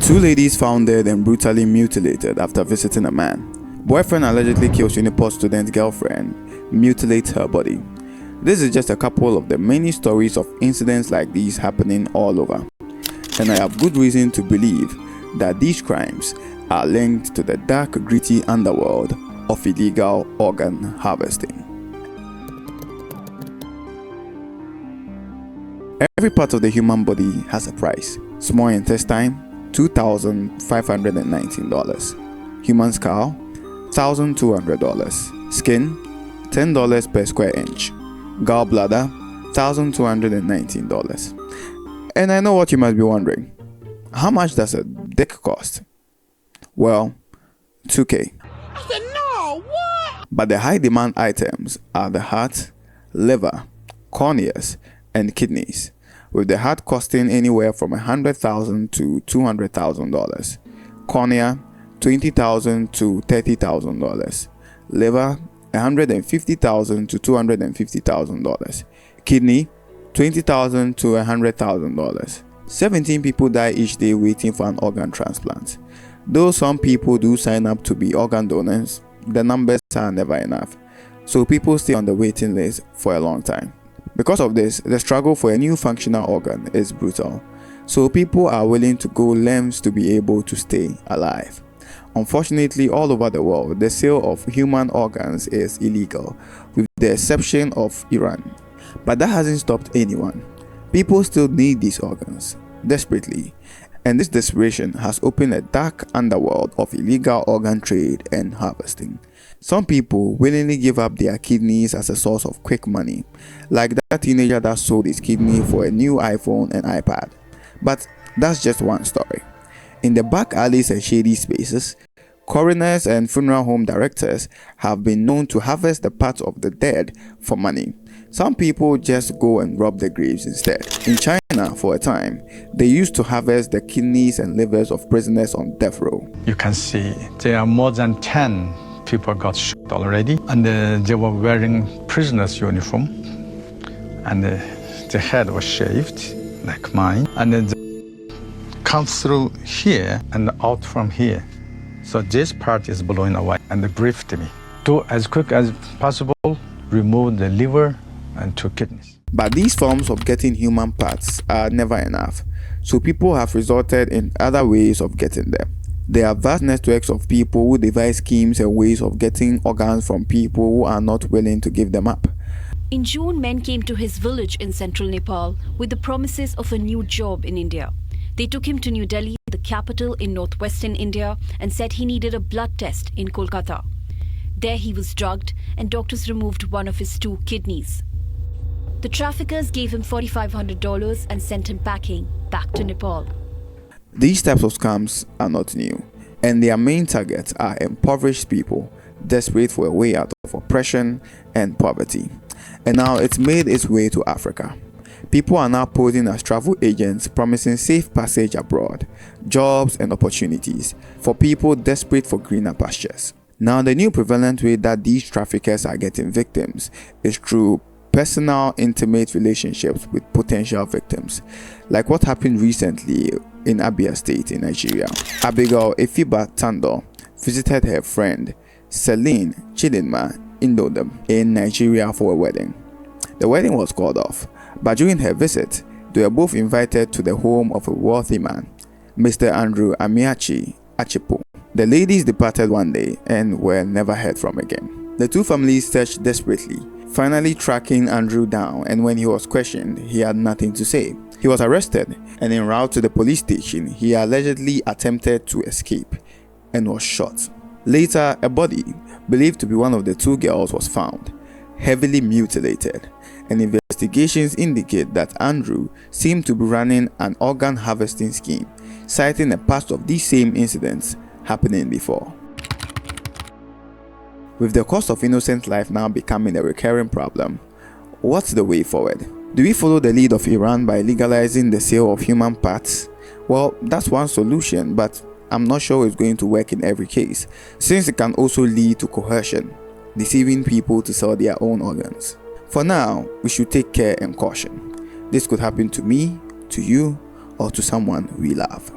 Two ladies found dead and brutally mutilated after visiting a man. Boyfriend allegedly kills Unipo student girlfriend, mutilates her body. This is just a couple of the many stories of incidents like these happening all over. And I have good reason to believe that these crimes are linked to the dark, gritty underworld of illegal organ harvesting. Every part of the human body has a price. Small intestine, $2,519. Human skull, $1,200. Skin, $10 per square inch. Gallbladder, $1,219. And I know what you must be wondering. How much does a dick cost? Well, $2,000. I said, no, what? But the high demand items are the heart, liver, corneas, and kidneys, with the heart costing anywhere from $100,000 to $200,000, cornea $20,000 to $30,000, liver $150,000 to $250,000, kidney $20,000 to $100,000. 17 people die each day waiting for an organ transplant. Though some people do sign up to be organ donors, the numbers are never enough, so people stay on the waiting list for a long time. Because of this, the struggle for a new functional organ is brutal, so people are willing to go lengths to be able to stay alive. Unfortunately, all over the world, the sale of human organs is illegal, with the exception of Iran. But that hasn't stopped anyone. People still need these organs, desperately, and this desperation has opened a dark underworld of illegal organ trade and harvesting. Some people willingly give up their kidneys as a source of quick money, like that teenager that sold his kidney for a new iPhone and iPad. But that's just one story. In the back alleys and shady spaces, coroners and funeral home directors have been known to harvest the parts of the dead for money. Some people just go and rob the graves instead. In China, for a time, they used to harvest the kidneys and livers of prisoners on death row. You can see there are more than 10 people got shot already, and they were wearing prisoners' uniform, and the head was shaved like mine, and then they come through here and out from here. So this part is blowing away, and they briefed me to, as quick as possible, remove the liver and 2 kidneys. But these forms of getting human parts are never enough, so people have resorted in other ways of getting them. There are vast networks of people who devise schemes and ways of getting organs from people who are not willing to give them up. In June, men came to his village in central Nepal with the promises of a new job in India. They took him to New Delhi, the capital in northwestern India, and said he needed a blood test in Kolkata. There he was drugged, and doctors removed one of his 2 kidneys. The traffickers gave him $4,500 and sent him packing back to Nepal. These types of scams are not new, and their main targets are impoverished people desperate for a way out of oppression and poverty. And now it's made its way to Africa. People are now posing as travel agents, promising safe passage abroad, jobs and opportunities for people desperate for greener pastures. Now, the new prevalent way that these traffickers are getting victims is through personal, intimate relationships with potential victims, like what happened recently in Abia State in Nigeria. Abigail Afiba Tandoh visited her friend Celine Chidinma in Ndudim in Nigeria for a wedding. The wedding was called off, but during her visit, they were both invited to the home of a wealthy man, Mr. Andrew Amiachi Achipo. The ladies departed one day and were never heard from again. The two families searched desperately, finally tracking Andrew down, and when he was questioned, he had nothing to say. He was arrested, and en route to the police station, he allegedly attempted to escape and was shot. Later, a body, believed to be one of the 2 girls, was found, heavily mutilated, and investigations indicate that Andrew seemed to be running an organ harvesting scheme, citing a past of these same incidents happening before. With the cost of innocent life now becoming a recurring problem, what's the way forward? Do we follow the lead of Iran by legalizing the sale of human parts? Well, that's one solution, but I'm not sure it's going to work in every case, since it can also lead to coercion, deceiving people to sell their own organs. For now, we should take care and caution. This could happen to me, to you, or to someone we love.